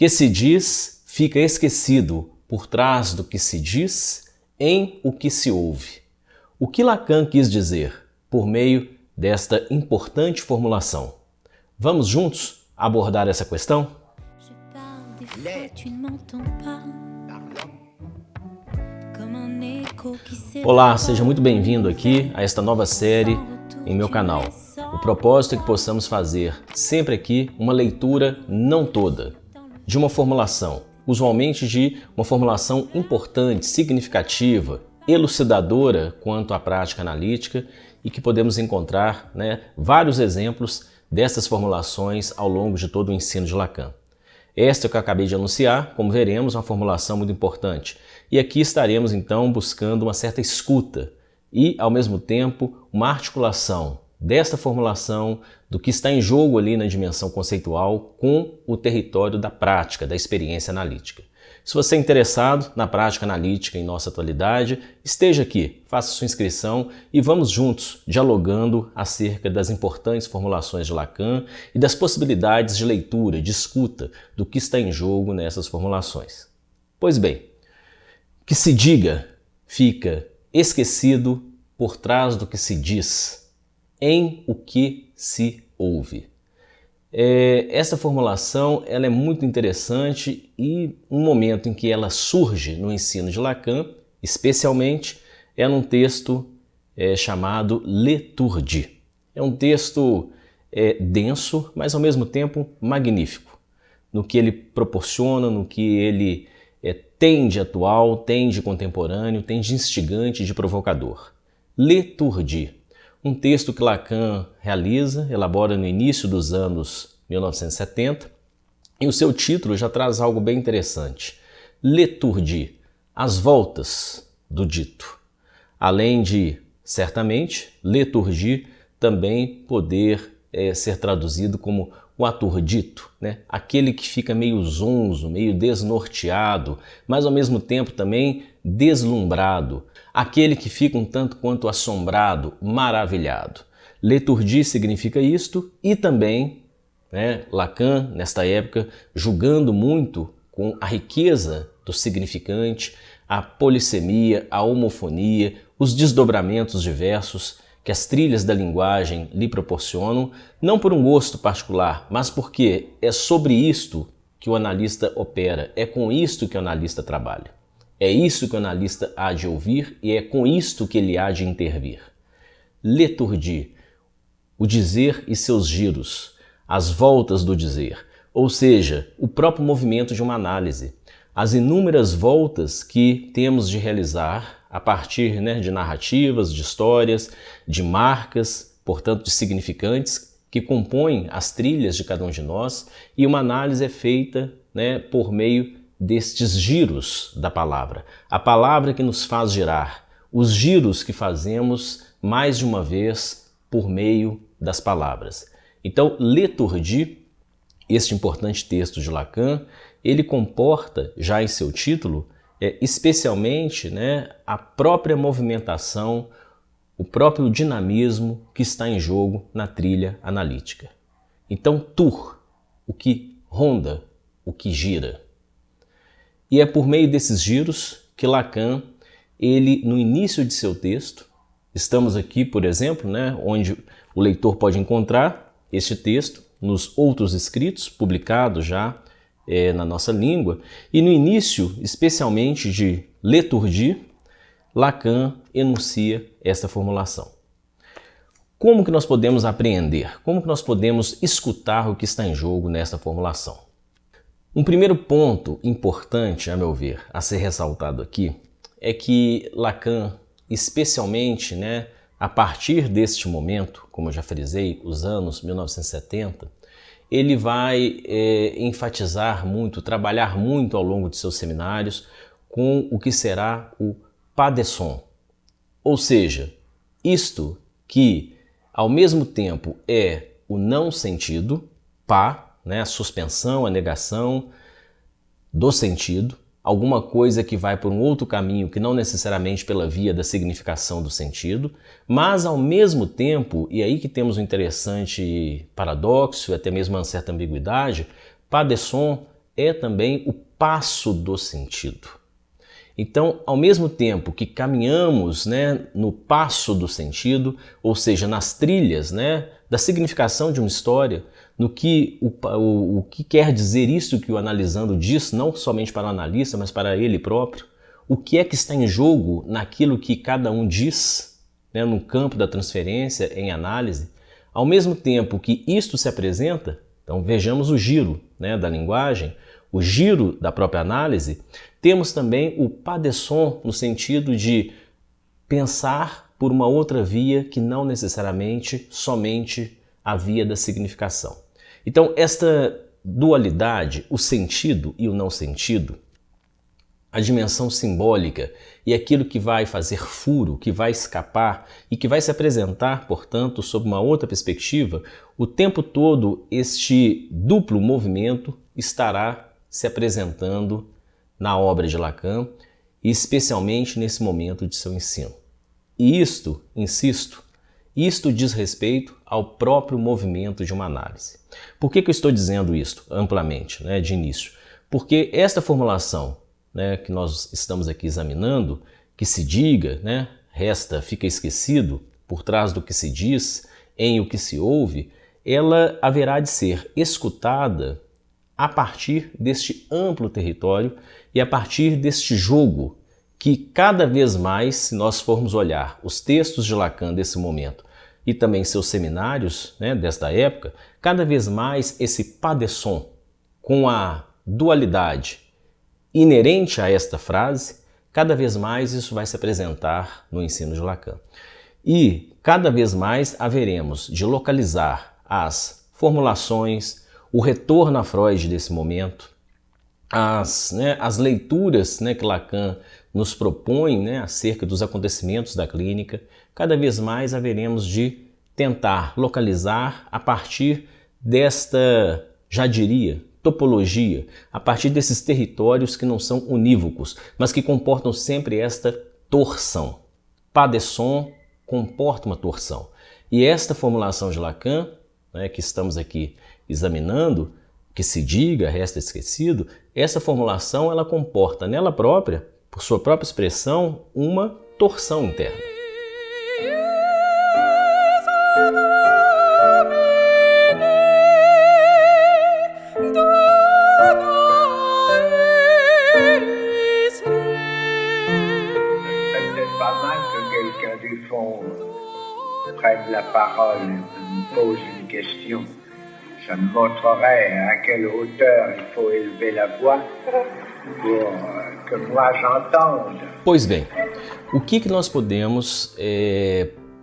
Que se diz, fica esquecido por trás do que se diz, em o que se ouve. O que Lacan quis dizer por meio desta importante formulação? Vamos juntos abordar essa questão? Olá, seja muito bem-vindo aqui a esta nova série em meu canal. O propósito é que possamos fazer sempre aqui uma leitura não toda, de uma formulação, usualmente de uma formulação importante, significativa, elucidadora quanto à prática analítica e que podemos encontrar vários exemplos dessas formulações ao longo de todo o ensino de Lacan. Esta que eu acabei de anunciar, como veremos, é uma formulação muito importante. E aqui estaremos então buscando uma certa escuta e, ao mesmo tempo, uma articulação desta formulação do que está em jogo ali na dimensão conceitual com o território da prática, da experiência analítica. Se você é interessado na prática analítica em nossa atualidade, esteja aqui, faça sua inscrição e vamos juntos dialogando acerca das importantes formulações de Lacan e das possibilidades de leitura, de escuta do que está em jogo nessas formulações. Pois bem, que se diga fica esquecido por trás do que se diz, em o que se ouve. Essa formulação ela é muito interessante e um momento em que ela surge no ensino de Lacan, especialmente, é num texto chamado L'étourdi. É um texto denso, mas ao mesmo tempo magnífico, no que ele proporciona, no que ele tem de atual, tem de contemporâneo, tem de instigante, de provocador. L'étourdi. Um texto que Lacan realiza, elabora no início dos anos 1970, e o seu título já traz algo bem interessante. L'étourdi, as voltas do dito. Além de, certamente, l'étourdi também poder ser traduzido como o aturdito, aquele que fica meio zonzo, meio desnorteado, mas ao mesmo tempo também deslumbrado, aquele que fica um tanto quanto assombrado, maravilhado. L'étourdi significa isto e também Lacan, nesta época, julgando muito com a riqueza do significante, a polissemia, a homofonia, os desdobramentos diversos que as trilhas da linguagem lhe proporcionam, não por um gosto particular, mas porque é sobre isto que o analista opera, é com isto que o analista trabalha. É isso que o analista há de ouvir e é com isto que ele há de intervir. L'étourdi, o dizer e seus giros, as voltas do dizer, ou seja, o próprio movimento de uma análise, as inúmeras voltas que temos de realizar a partir de narrativas, de histórias, de marcas, portanto de significantes, que compõem as trilhas de cada um de nós, e uma análise é feita por meio destes giros da palavra. A palavra que nos faz girar, os giros que fazemos mais de uma vez por meio das palavras. Então, L'étourdi, este importante texto de Lacan, ele comporta já em seu título especialmente a própria movimentação, o próprio dinamismo que está em jogo na trilha analítica. Então, tour, o que ronda, o que gira. E é por meio desses giros que Lacan, ele no início de seu texto, estamos aqui, por exemplo, onde o leitor pode encontrar este texto nos outros escritos, publicados já na nossa língua, e no início, especialmente de L'étourdi, Lacan enuncia esta formulação. Como que nós podemos apreender? Como que nós podemos escutar o que está em jogo nesta formulação? Um primeiro ponto importante, a meu ver, a ser ressaltado aqui, é que Lacan, especialmente a partir deste momento, como eu já frisei, os anos 1970, ele vai enfatizar muito, trabalhar muito ao longo de seus seminários com o que será o pas de son. Ou seja, isto que ao mesmo tempo é o não sentido, pas, a suspensão, a negação do sentido, alguma coisa que vai por um outro caminho que não necessariamente pela via da significação do sentido, mas ao mesmo tempo, e aí que temos um interessante paradoxo, até mesmo uma certa ambiguidade, pas de son é também o passo do sentido. Então, ao mesmo tempo que caminhamos, no passo do sentido, ou seja, nas trilhas, da significação de uma história, no que o que quer dizer isso que o analisando diz, não somente para o analista, mas para ele próprio, o que é que está em jogo naquilo que cada um diz, no campo da transferência, em análise, ao mesmo tempo que isto se apresenta. Então vejamos o giro da linguagem, o giro da própria análise. Temos também o pas de son, no sentido de pensar por uma outra via que não necessariamente somente a via da significação. Então esta dualidade, o sentido e o não sentido, a dimensão simbólica e aquilo que vai fazer furo, que vai escapar e que vai se apresentar, portanto, sob uma outra perspectiva, o tempo todo este duplo movimento estará se apresentando na obra de Lacan e especialmente nesse momento de seu ensino. E isto, insisto, isto diz respeito ao próprio movimento de uma análise. Por que eu estou dizendo isto amplamente, de início? Porque esta formulação que nós estamos aqui examinando, que se diga, resta, fica esquecido, por trás do que se diz, em o que se ouve, ela haverá de ser escutada a partir deste amplo território e a partir deste jogo que cada vez mais, se nós formos olhar os textos de Lacan desse momento e também seus seminários desta época, cada vez mais esse pas de son com a dualidade inerente a esta frase, cada vez mais isso vai se apresentar no ensino de Lacan. E cada vez mais haveremos de localizar as formulações, o retorno a Freud desse momento, as leituras que Lacan nos propõe acerca dos acontecimentos da clínica. Cada vez mais haveremos de tentar localizar a partir desta, já diria, topologia, a partir desses territórios que não são unívocos, mas que comportam sempre esta torção. Pas de son comporta uma torção. E esta formulação de Lacan, que estamos aqui examinando, que se diga, resta esquecido, essa formulação ela comporta nela própria, por sua própria expressão, uma torção interna. Prenne la parole, me pose une question. Ça me montrerait à quelle hauteur il faut élever la voix pour que moi j'entende. Pois bem, o que nós podemos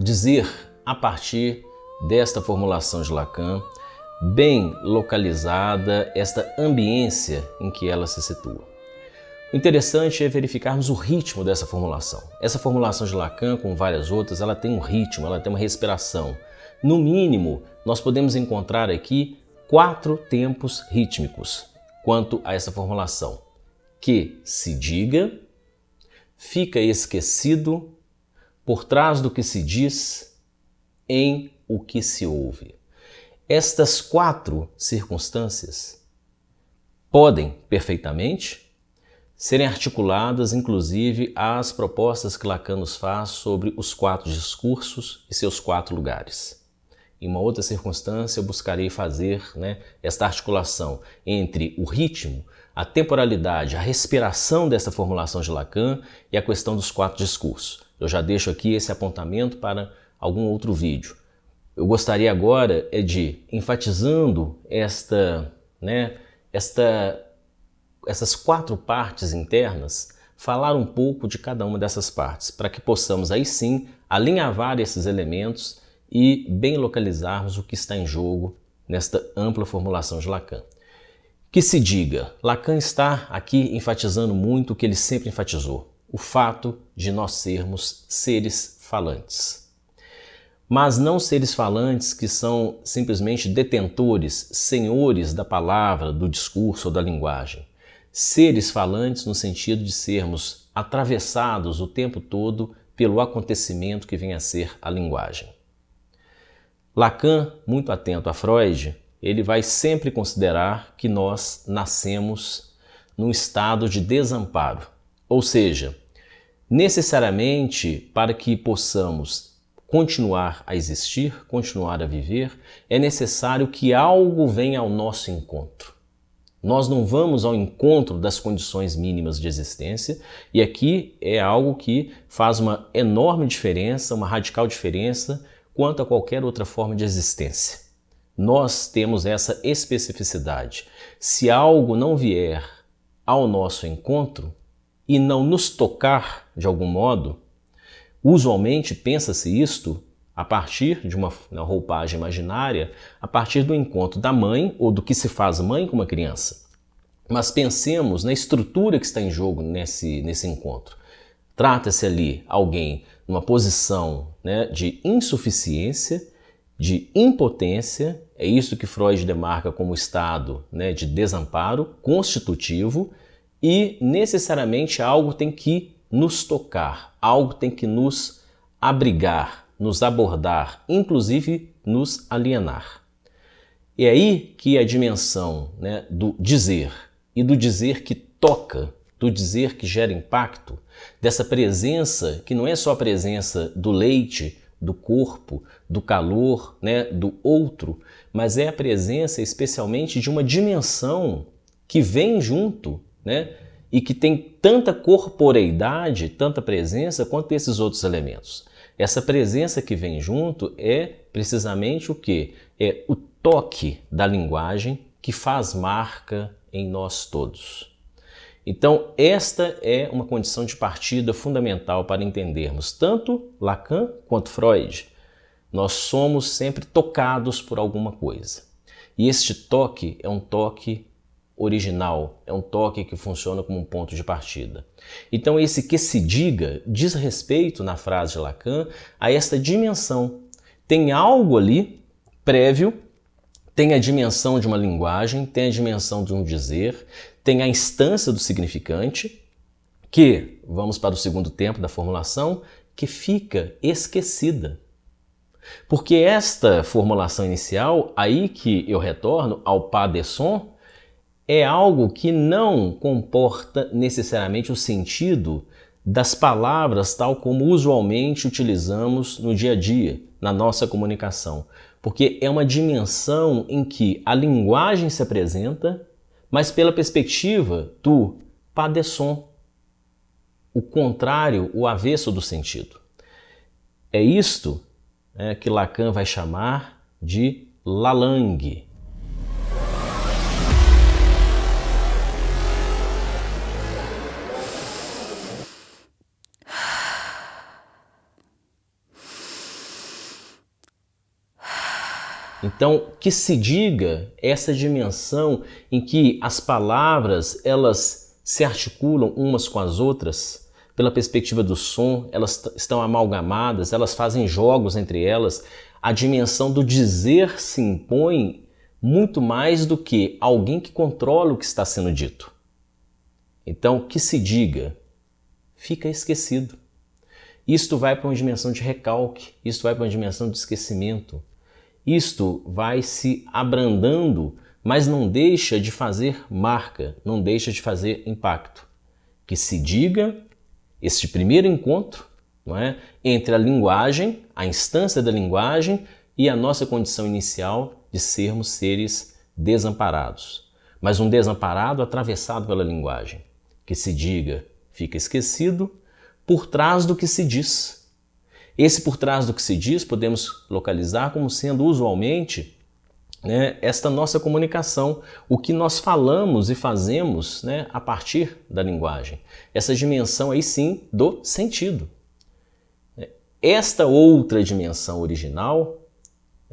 dizer a partir desta formulação de Lacan, bem localizada, esta ambiência em que ela se situa? O interessante é verificarmos o ritmo dessa formulação. Essa formulação de Lacan, como várias outras, ela tem um ritmo, ela tem uma respiração. No mínimo, nós podemos encontrar aqui 4 tempos rítmicos quanto a essa formulação. Que se diga, fica esquecido, por trás do que se diz, em o que se ouve. Estas 4 circunstâncias podem perfeitamente serem articuladas, inclusive, às propostas que Lacan nos faz sobre os 4 discursos e seus 4 lugares. Em uma outra circunstância, eu buscarei fazer esta articulação entre o ritmo, a temporalidade, a respiração dessa formulação de Lacan e a questão dos 4 discursos. Eu já deixo aqui esse apontamento para algum outro vídeo. Eu gostaria agora de, enfatizando essas 4 partes internas, falar um pouco de cada uma dessas partes, para que possamos aí sim alinhavar esses elementos e bem localizarmos o que está em jogo nesta ampla formulação de Lacan. Que se diga, Lacan está aqui enfatizando muito o que ele sempre enfatizou, o fato de nós sermos seres falantes. Mas não seres falantes que são simplesmente detentores, senhores da palavra, do discurso ou da linguagem. Seres falantes no sentido de sermos atravessados o tempo todo pelo acontecimento que vem a ser a linguagem. Lacan, muito atento a Freud, ele vai sempre considerar que nós nascemos num estado de desamparo. Ou seja, necessariamente para que possamos continuar a existir, continuar a viver, é necessário que algo venha ao nosso encontro. Nós não vamos ao encontro das condições mínimas de existência, e aqui é algo que faz uma enorme diferença, uma radical diferença quanto a qualquer outra forma de existência. Nós temos essa especificidade. Se algo não vier ao nosso encontro e não nos tocar de algum modo, usualmente pensa-se isto a partir de uma roupagem imaginária, a partir do encontro da mãe ou do que se faz mãe com uma criança. Mas pensemos na estrutura que está em jogo nesse encontro. Trata-se ali alguém numa posição, de insuficiência, de impotência, é isso que Freud demarca como estado, de desamparo constitutivo, e necessariamente algo tem que nos tocar, algo tem que nos abrigar, nos abordar, inclusive nos alienar. É aí que a dimensão, do dizer e do dizer que toca, do dizer que gera impacto, dessa presença que não é só a presença do leite, do corpo, do calor, do outro, mas é a presença especialmente de uma dimensão que vem junto, e que tem tanta corporeidade, tanta presença quanto esses outros elementos. Essa presença que vem junto é precisamente o quê? É o toque da linguagem que faz marca em nós todos. Então, esta é uma condição de partida fundamental para entendermos tanto Lacan quanto Freud. Nós somos sempre tocados por alguma coisa. E este toque é um toque original, é um toque que funciona como um ponto de partida. Então, esse que se diga diz respeito, na frase de Lacan, a esta dimensão. Tem algo ali prévio, tem a dimensão de uma linguagem, tem a dimensão de um dizer, tem a instância do significante, que, vamos para o segundo tempo da formulação, que fica esquecida. Porque esta formulação inicial, aí que eu retorno ao pas de son, é algo que não comporta necessariamente o sentido das palavras tal como usualmente utilizamos no dia a dia, na nossa comunicação. Porque é uma dimensão em que a linguagem se apresenta, mas pela perspectiva do pas de son, o contrário, o avesso do sentido. É isto que Lacan vai chamar de la langue. Então, que se diga essa dimensão em que as palavras elas se articulam umas com as outras, pela perspectiva do som, elas estão amalgamadas, elas fazem jogos entre elas. A dimensão do dizer se impõe muito mais do que alguém que controla o que está sendo dito. Então, que se diga, fica esquecido. Isto vai para uma dimensão de recalque, isto vai para uma dimensão de esquecimento. Isto vai se abrandando, mas não deixa de fazer marca, não deixa de fazer impacto. Que se diga este primeiro encontro, entre a linguagem, a instância da linguagem e a nossa condição inicial de sermos seres desamparados. Mas um desamparado atravessado pela linguagem. Que se diga, fica esquecido por trás do que se diz. Esse por trás do que se diz podemos localizar como sendo usualmente esta nossa comunicação, o que nós falamos e fazemos a partir da linguagem. Essa dimensão aí sim do sentido. Esta outra dimensão original,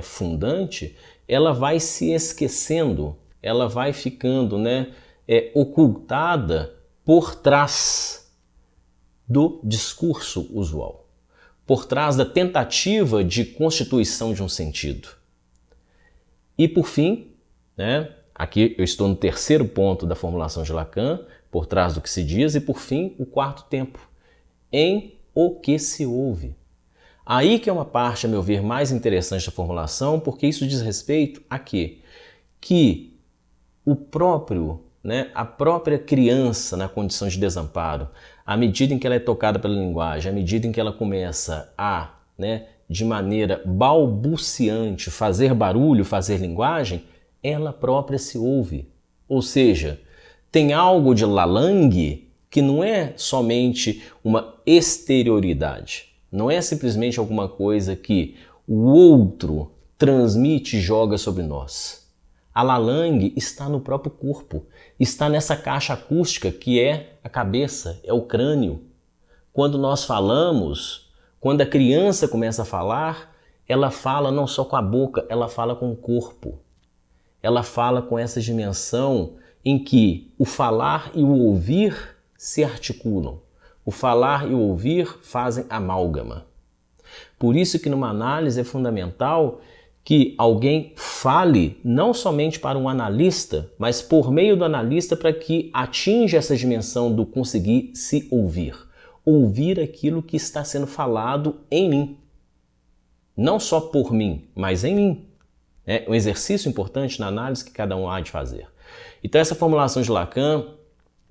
fundante, ela vai se esquecendo, ela vai ficando ocultada por trás do discurso usual. Por trás da tentativa de constituição de um sentido. E por fim, aqui eu estou no terceiro ponto da formulação de Lacan, por trás do que se diz, e por fim, o quarto tempo, em o que se ouve. Aí que é uma parte, a meu ver, mais interessante da formulação, porque isso diz respeito a quê? que a própria criança na condição de desamparo, à medida em que ela é tocada pela linguagem, à medida em que ela começa a, de maneira balbuciante, fazer barulho, fazer linguagem, ela própria se ouve. Ou seja, tem algo de Lalang que não é somente uma exterioridade, não é simplesmente alguma coisa que o outro transmite e joga sobre nós. A Lalang está no próprio corpo, está nessa caixa acústica que é a cabeça, é o crânio. Quando nós falamos, quando a criança começa a falar, ela fala não só com a boca, ela fala com o corpo. Ela fala com essa dimensão em que o falar e o ouvir se articulam. O falar e o ouvir fazem amálgama. Por isso que numa análise é fundamental que alguém fale não somente para um analista, mas por meio do analista para que atinja essa dimensão do conseguir se ouvir. Ouvir aquilo que está sendo falado em mim. Não só por mim, mas em mim. É um exercício importante na análise que cada um há de fazer. Então essa formulação de Lacan,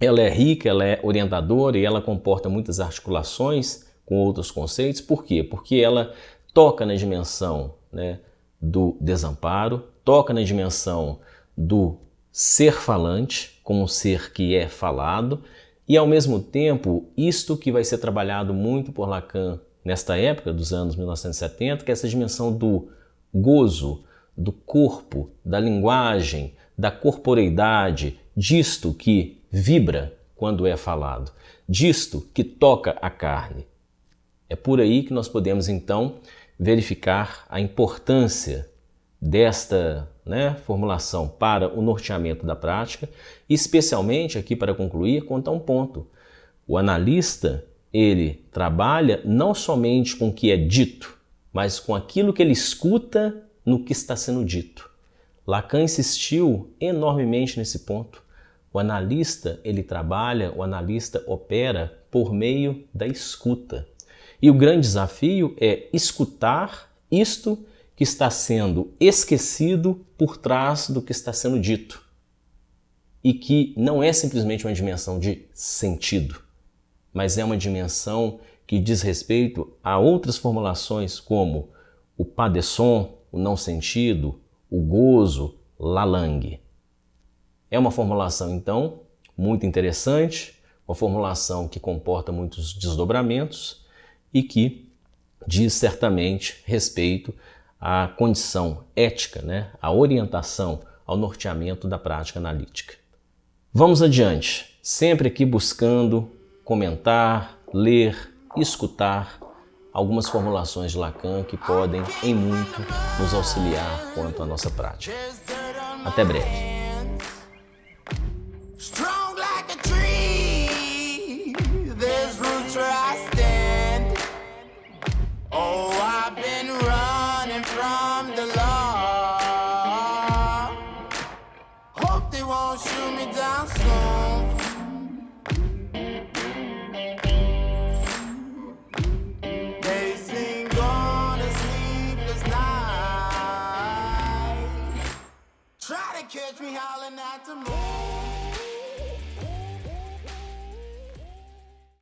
ela é rica, ela é orientadora e ela comporta muitas articulações com outros conceitos. Por quê? Porque ela toca na dimensão, do desamparo, toca na dimensão do ser falante, como um ser que é falado, e ao mesmo tempo, isto que vai ser trabalhado muito por Lacan nesta época dos anos 1970, que é essa dimensão do gozo, do corpo, da linguagem, da corporeidade, disto que vibra quando é falado, disto que toca a carne. É por aí que nós podemos então verificar a importância desta formulação para o norteamento da prática, especialmente aqui para concluir, contar um ponto. O analista, ele trabalha não somente com o que é dito, mas com aquilo que ele escuta no que está sendo dito. Lacan insistiu enormemente nesse ponto. O analista, ele trabalha, o analista opera por meio da escuta. E o grande desafio é escutar isto que está sendo esquecido por trás do que está sendo dito. E que não é simplesmente uma dimensão de sentido, mas é uma dimensão que diz respeito a outras formulações como o pas de son, o não sentido, o gozo, Lalang. É uma formulação, então, muito interessante, uma formulação que comporta muitos desdobramentos e que diz certamente respeito à condição ética, à orientação, ao norteamento da prática analítica. Vamos adiante, sempre aqui buscando comentar, ler, escutar algumas formulações de Lacan que podem, em muito, nos auxiliar quanto à nossa prática. Até breve. Catch me howling at the moon.